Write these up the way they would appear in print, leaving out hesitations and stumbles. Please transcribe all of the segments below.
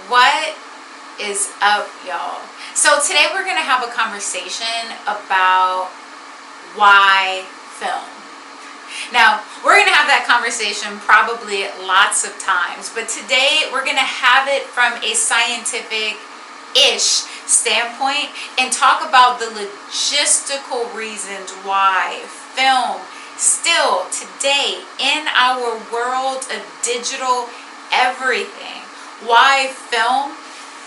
What is up, y'all? So today we're going to have a conversation about why film. Now, we're going to have that conversation probably lots of times, but today we're going to have it from a scientific-ish standpoint and talk about the logistical reasons why film still today in our world of digital everything, why film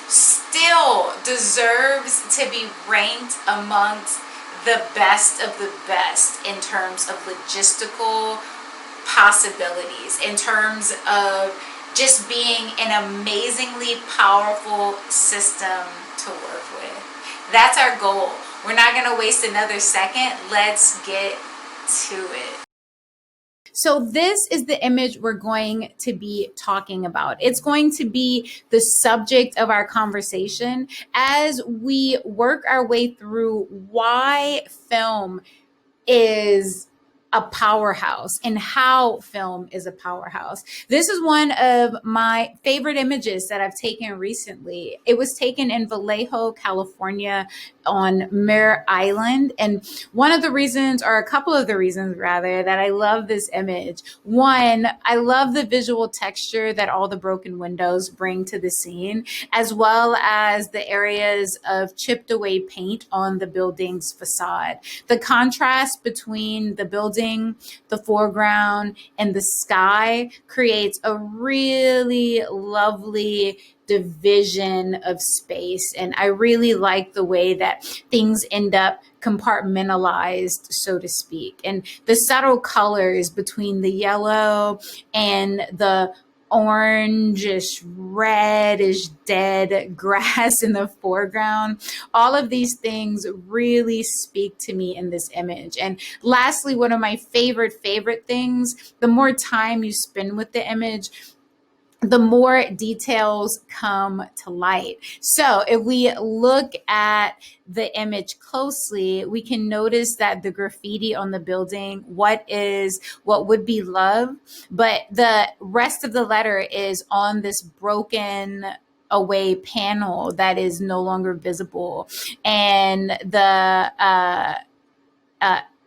still deserves to be ranked amongst the best of the best in terms of logistical possibilities, in terms of just being an amazingly powerful system to work with. That's our goal. We're not going to waste another second. Let's get to it. So this is the image we're going to be talking about. It's going to be the subject of our conversation as we work our way through why film is a powerhouse and how film is a powerhouse. This is one of my favorite images that I've taken recently. It was taken in Vallejo, California on Mare Island. And one of the reasons, or a couple of the reasons rather, that I love this image. One, I love the visual texture that all the broken windows bring to the scene, as well as the areas of chipped away paint on the building's facade. The contrast between the building, the foreground, and the sky creates a really lovely division of space. And I really like the way that things end up compartmentalized, so to speak. And the subtle colors between the yellow and the orangish, reddish, dead grass in the foreground. All of these things really speak to me in this image. And lastly, one of my favorite things, the more time you spend with the image, the more details come to light. So if we look at the image closely, we can notice that the graffiti on the building, what would be love, but the rest of the letter is on this broken away panel that is no longer visible. And the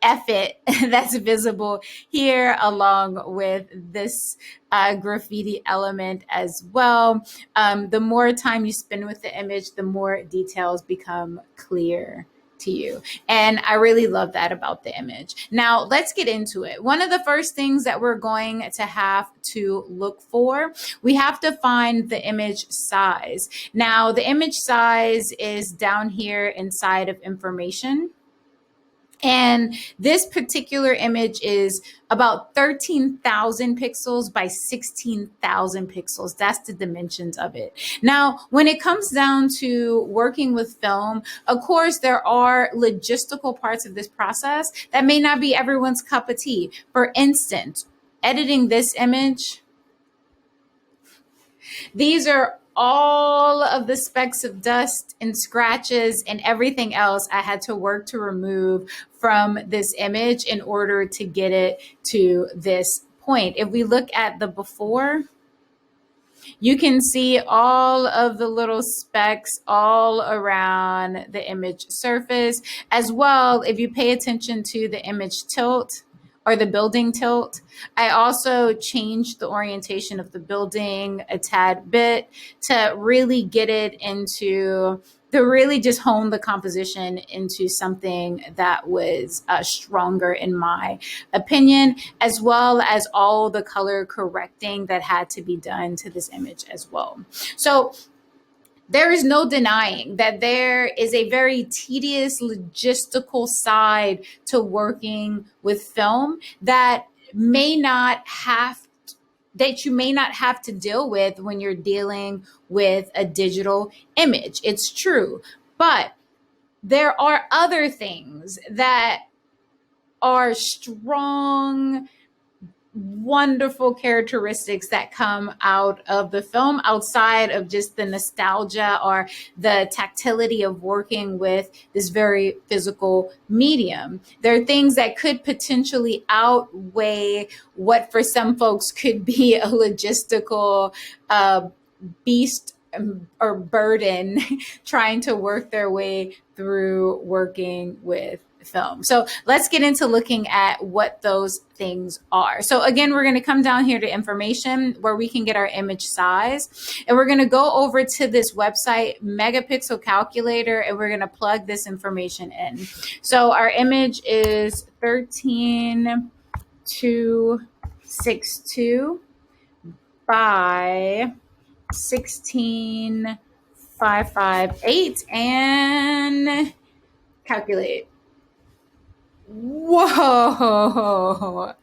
F it that's visible here along with this graffiti element as well. The more time you spend with the image, the more details become clear to you. And I really love that about the image. Now let's get into it. One of the first things that we're going to have to look for, we have to find the image size. Now the image size is down here inside of information. And this particular image is about 13,000 pixels by 16,000 pixels. That's the dimensions of it. Now, when it comes down to working with film, of course, there are logistical parts of this process that may not be everyone's cup of tea. For instance, editing this image, these are all of the specks of dust and scratches and everything else I had to work to remove from this image in order to get it to this point. If we look at the before, you can see all of the little specks all around the image surface. As well, if you pay attention to the image tilt, or the building tilt. I also changed the orientation of the building a tad bit to really get it into, to really just hone the composition into something that was stronger in my opinion, as well as all the color correcting that had to be done to this image as well. So there is no denying that there is a very tedious logistical side to working with film that you may not have to deal with when you're dealing with a digital image. It's true. But there are other things that are strong, wonderful characteristics that come out of the film outside of just the nostalgia or the tactility of working with this very physical medium. There are things that could potentially outweigh what for some folks could be a logistical beast or burden trying to work their way through working with film. So let's get into looking at what those things are. So again, we're going to come down here to information where we can get our image size, and we're going to go over to this website megapixel calculator, and we're going to plug this information in. So our image is 13262 by 16558 and calculate. Whoa.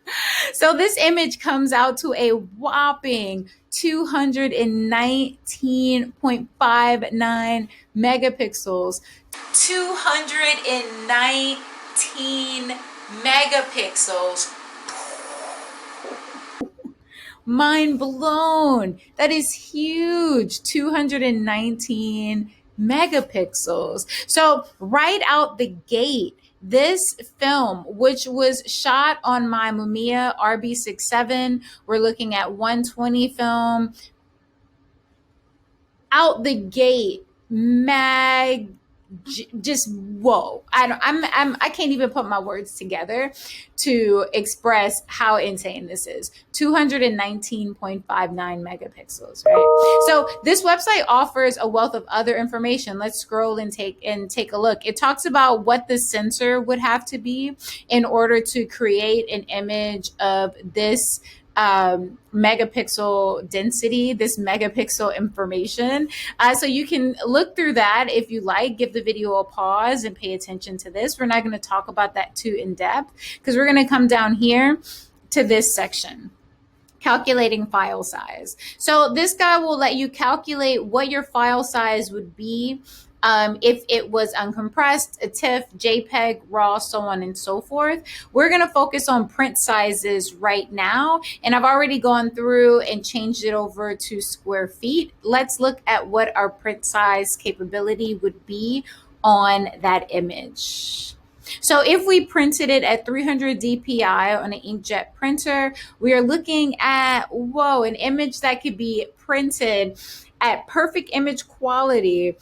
So this image comes out to a whopping 219.59 megapixels. 219 megapixels. Mind blown. That is huge. 219 megapixels. So right out the gate, this film, which was shot on my Mamiya RB67, we're looking at 120 film. Out the gate, just whoa. I can't even put my words together to express how insane this is. 219.59 megapixels, right? So this website offers a wealth of other information. Let's scroll and take a look. It talks about what the sensor would have to be in order to create an image of this megapixel density, this megapixel information. So you can look through that if you like, give the video a pause and pay attention to this. We're not going to talk about that too in depth because we're going to come down here to this section. Calculating file size. So this guy will let you calculate what your file size would be if it was uncompressed, a TIFF, JPEG, RAW, so on and so forth. We're going to focus on print sizes right now, and I've already gone through and changed it over to square feet. Let's look at what our print size capability would be on that image. So if we printed it at 300 DPI on an inkjet printer, we are looking at, an image that could be printed at perfect image quality,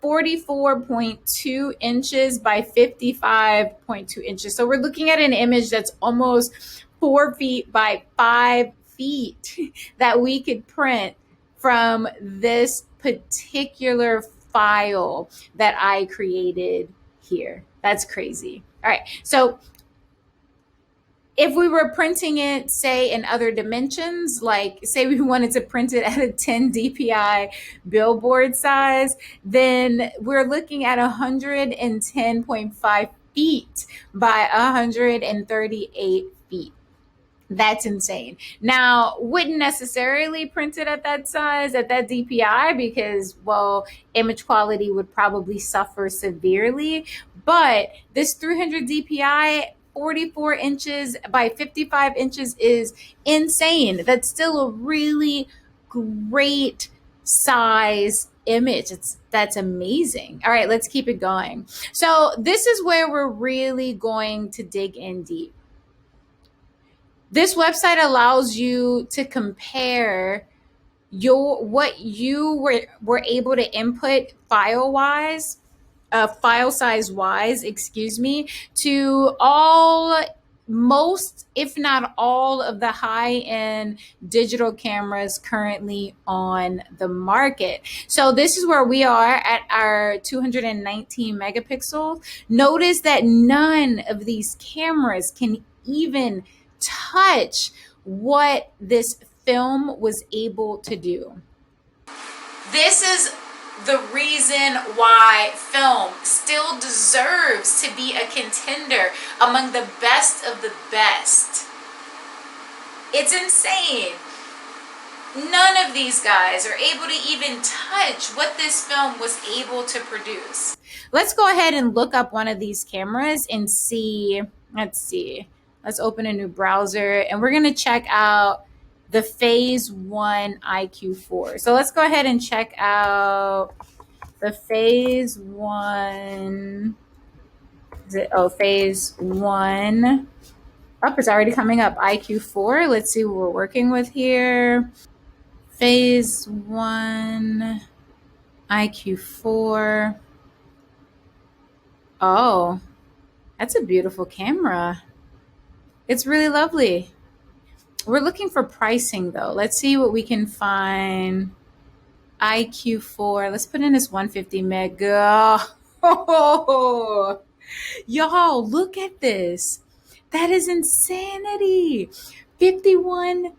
44.2 inches by 55.2 inches. So we're looking at an image that's almost 4 feet by 5 feet that we could print from this particular file that I created here. That's crazy. All right. So if we were printing it, say, in other dimensions, like say we wanted to print it at a 10 DPI billboard size, then we're looking at 110.5 feet by 138 feet. That's insane. Now, wouldn't necessarily print it at that size, at that DPI, because, image quality would probably suffer severely. But this 300 DPI, 44 inches by 55 inches is insane. That's still a really great size image. That's amazing. All right, let's keep it going. So this is where we're really going to dig in deep. This website allows you to compare what you were able to input file size wise, to most, if not all, of the high-end digital cameras currently on the market. So this is where we are at our 219 megapixels. Notice that none of these cameras can even touch what this film was able to do. This is the reason why film still deserves to be a contender among the best of the best. It's insane. None of these guys are able to even touch what this film was able to produce. Let's go ahead and look up one of these cameras and see. Let's see. Let's open a new browser, and we're going to check out the Phase 1 IQ4. So let's go ahead and check out the Phase 1. Phase 1. It's already coming up. IQ4. Let's see what we're working with here. Phase 1 IQ4. Oh, that's a beautiful camera. It's really lovely. We're looking for pricing though. Let's see what we can find. IQ4. Let's put in this 150 mega. Oh, y'all, look at this. That is insanity. $51,000.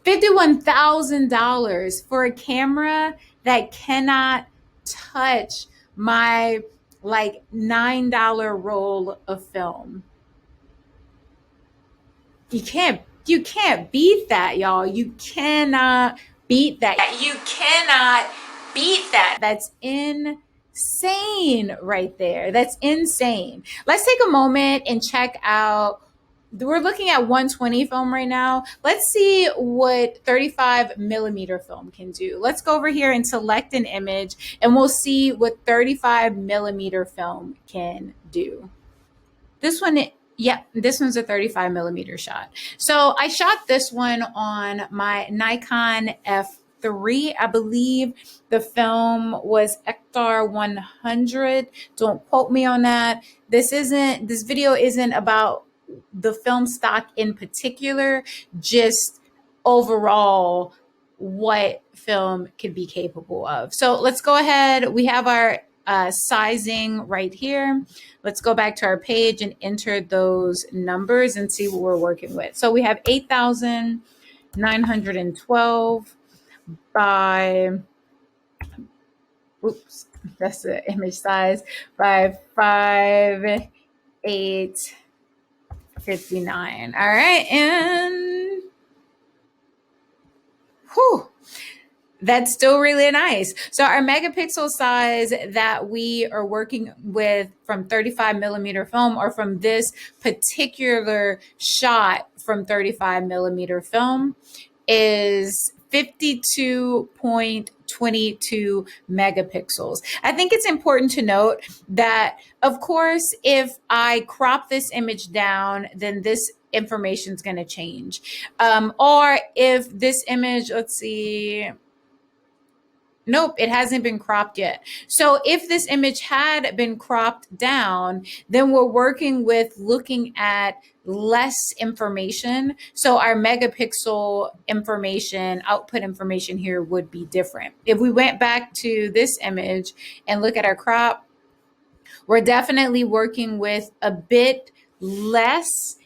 $51,000 for a camera that cannot touch my like $9 roll of film. You can't beat that, y'all. You cannot beat that. You cannot beat that. That's insane right there. That's insane. Let's take a moment and check out. We're looking at 120 film right now. Let's see what 35 millimeter film can do. Let's go over here and select an image and we'll see what 35 millimeter film can do. This one, yeah, this one's a 35 millimeter shot. So I shot this one on my Nikon F3. I believe the film was Ektar 100. Don't quote me on that. This video isn't about the film stock in particular, just overall what film could be capable of. So let's go ahead. We have our sizing right here. Let's go back to our page and enter those numbers and see what we're working with. So we have 8,912 by, oops, that's the image size, by 5,859. All right, and whew, that's still really nice. So our megapixel size that we are working with from 35 millimeter film, or from this particular shot from 35 millimeter film, is 52.22 megapixels. I think it's important to note that, of course, if I crop this image down, then this information is going to change. Or if this image, let's see, nope, it hasn't been cropped yet. So if this image had been cropped down, then we're working with looking at less information. So our megapixel information, output information here would be different. If we went back to this image and look at our crop, we're definitely working with a bit less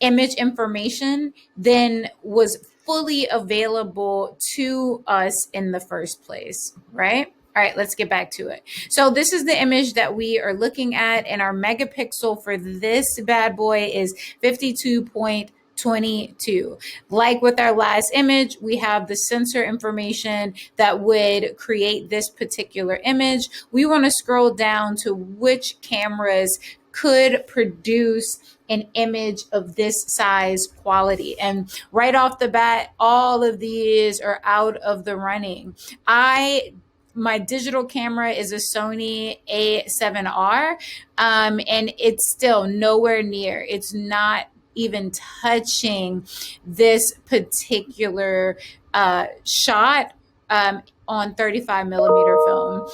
image information than was fully available to us in the first place, right? All right, let's get back to it. So this is the image that we are looking at, and our megapixel for this bad boy is 52.22. Like with our last image, we have the sensor information that would create this particular image. We want to scroll down to which cameras could produce an image of this size quality. And right off the bat, all of these are out of the running. My digital camera is a Sony A7R, and it's still nowhere near. It's not even touching this particular shot on 35 millimeter film.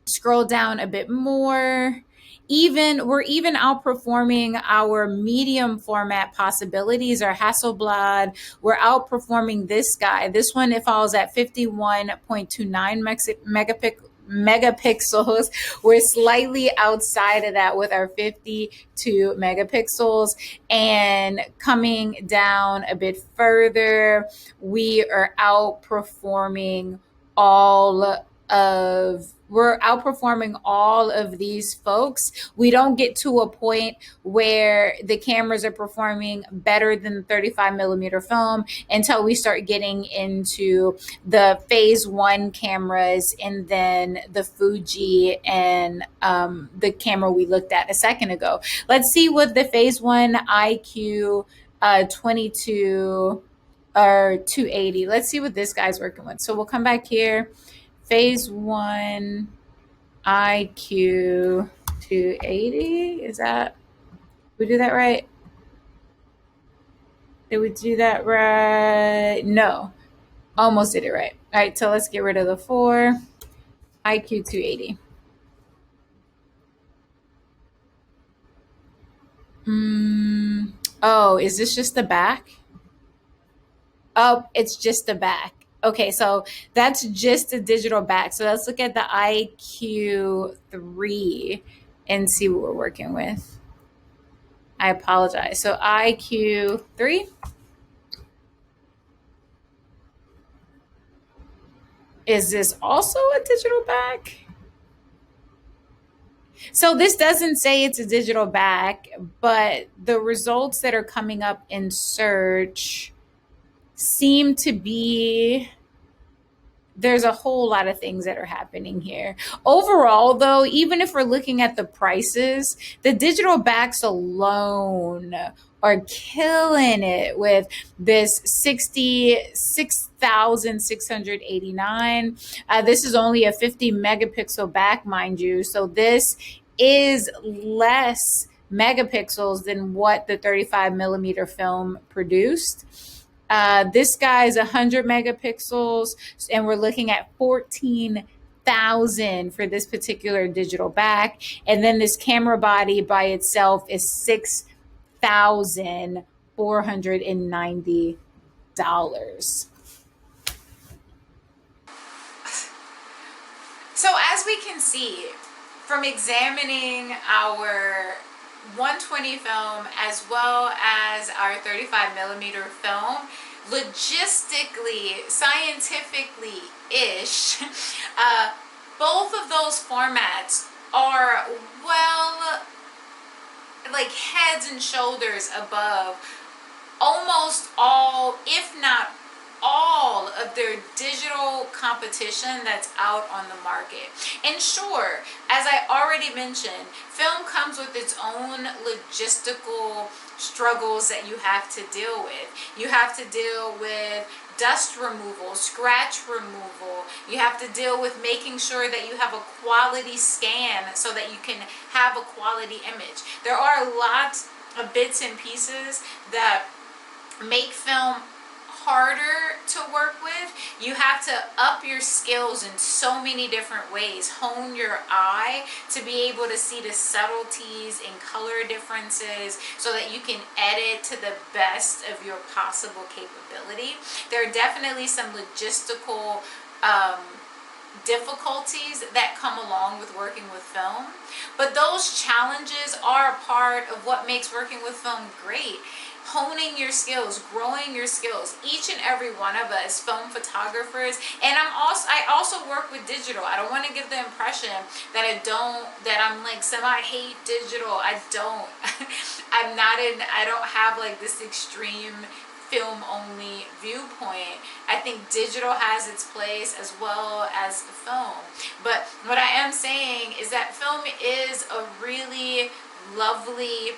Scroll down a bit more. We're even outperforming our medium format possibilities, our Hasselblad. We're outperforming this guy. This one, it falls at 51.29 megapixels. We're slightly outside of that with our 52 megapixels. And coming down a bit further, we are outperforming we're outperforming all of these folks. We don't get to a point where the cameras are performing better than 35 millimeter film until we start getting into the phase 1 cameras, and then the Fuji and the camera we looked at a second ago. Let's see what the phase 1 IQ 22 or 280. Let's see what this guy's working with. So we'll come back here. Phase 1 IQ 280. Is that, we do that right? Did we do that right? No, almost did it right. All right, so let's get rid of the 4. IQ 280. Oh, is this just the back? Oh, it's just the back. Okay, so that's just the digital back. So let's look at the IQ3 and see what we're working with. I apologize. So IQ3, is this also a digital back? So this doesn't say it's a digital back, but the results that are coming up in search seem to be, there's a whole lot of things that are happening here. Overall, though, even if we're looking at the prices, the digital backs alone are killing it with this 66,689. This is only a 50 megapixel back, mind you. So this is less megapixels than what the 35 millimeter film produced. This guy is 100 megapixels, and we're looking at 14,000 for this particular digital back. And then this camera body by itself is $6,490. So as we can see from examining our 120 film as well as our 35 millimeter film, logistically, scientifically ish, both of those formats are well, like heads and shoulders above almost all, if not all, of their digital competition that's out on the market. And sure, as I already mentioned, film comes with its own logistical struggles that you have to deal with. You have to deal with dust removal, scratch removal. You have to deal with making sure that you have a quality scan so that you can have a quality image. There are lots of bits and pieces that make film harder to work with. You have to up your skills in so many different ways, hone your eye to be able to see the subtleties and color differences so that you can edit to the best of your possible capability. There are definitely some logistical difficulties that come along with working with film, but those challenges are a part of what makes working with film great. Honing your skills, growing your skills. Each and every one of us film photographers, and I also work with digital. I don't want to give the impression that I'm like semi hate digital. I don't. I don't have like this extreme film only viewpoint. I think digital has its place as well as film. But what I am saying is that film is a really lovely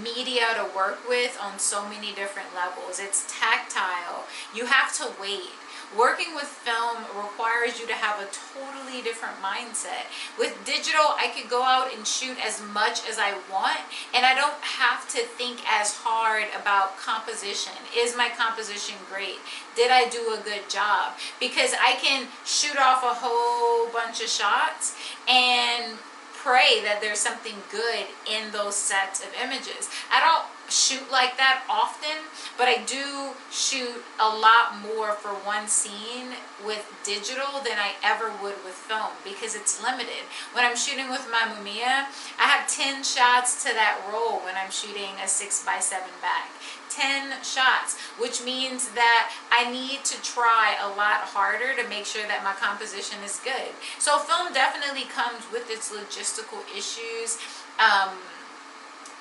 media to work with on so many different levels. It's tactile. You have to wait. Working with film requires you to have a totally different mindset. With digital, I could go out and shoot as much as I want, and I don't have to think as hard about composition. Is my composition great? Did I do a good job? Because I can shoot off a whole bunch of shots and pray that there's something good in those sets of images. I don't shoot like that often, but I do shoot a lot more for one scene with digital than I ever would with film because it's limited. When I'm shooting with my Mamiya, I have 10 shots to that roll when I'm shooting a 6x7 back. 10 shots, which means that I need to try a lot harder to make sure that my composition is good. So film definitely comes with its logistical issues.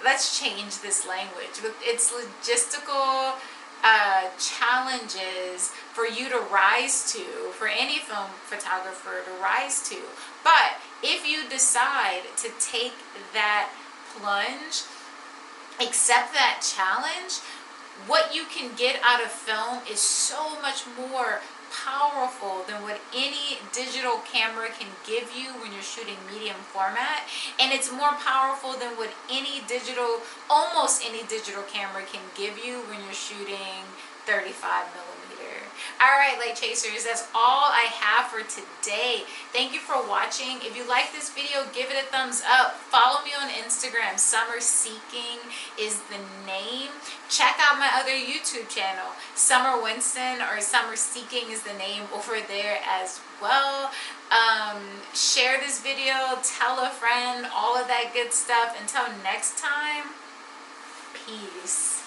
Let's change this language. With its logistical challenges for you to rise to, for any film photographer to rise to. But if you decide to take that plunge, accept that challenge, what you can get out of film is so much more powerful than what any digital camera can give you when you're shooting medium format, and it's more powerful than what almost any digital camera can give you when you're shooting 35 millimeter. All right, light chasers, that's all I have for today. Thank you for watching. If you like this video, give it a thumbs up. Follow me on Instagram. Summer Seeking is the name. Check out my other YouTube channel. Summer Winston, or Summer Seeking is the name over there as well. Share this video, tell a friend, all of that good stuff. Until next time, peace.